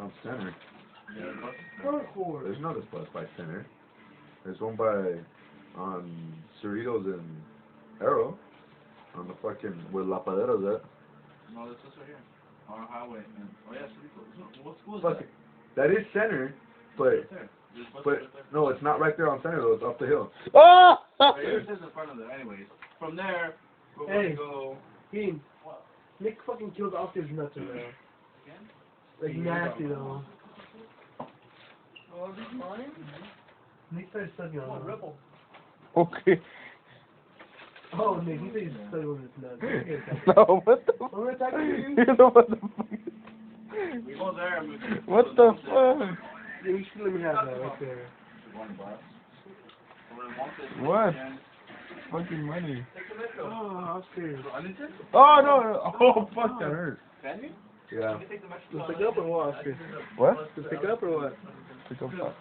on Center. Concord. There's another bus by Center. There's one by on Cerritos and Arrow. On the fucking where La Padero's at. No, this is right here. On our highway. Oh yeah, Cerritos. What school is Fuck that? it. That is Center, but Right there. There's a bus but right there. no, it's not right there on Center though. It's up the hill. Oh! Right here, it says in front of there. Anyways, from there, we're going Hey. to go. Keen. Nick fucking killed Oscar's nuts right now. Like nasty though. Oh, is this mine? Nick started sucking on him. Okay. Oh, Nick, he said he's sucking on his nuts. No, what the I'm gonna attack you. You know what the fuck? We go there and we What the fuck? Yeah, you should let me have that right there. What? Fucking money. Oh, Oscar. Oh no! Oh fuck, that hurt. Can you? Yeah. To pick up or what, Oscar? What? To pick up or what? Pick up what?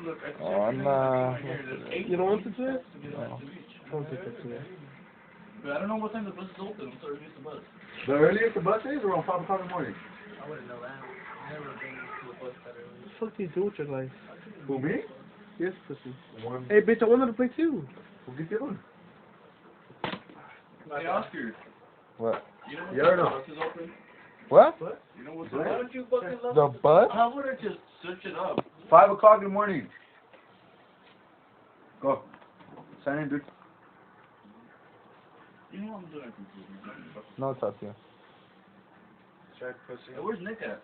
Look, Oh nah. You don't want to do it? No. Don't take that today. But I don't know what time the bus is open. I'm sorry to miss the bus. The earliest the bus is around 5 o'clock in the morning. I wouldn't know that. I've never been to a bus that early. What the fuck do you do with your life? Who, me? Yes, pussy. One. Hey, bitch, I wanted to play too. Who gets the other one? Hey, Oscar. What? You know Yeah what or no? the bus is open? What? You know what's Why open? don't you fucking love The butt? How would I just search it up? 5 o'clock in the morning. Go. Sign in, dude. You know what I'm doing? No, talk to you. Hey, where's Nick at?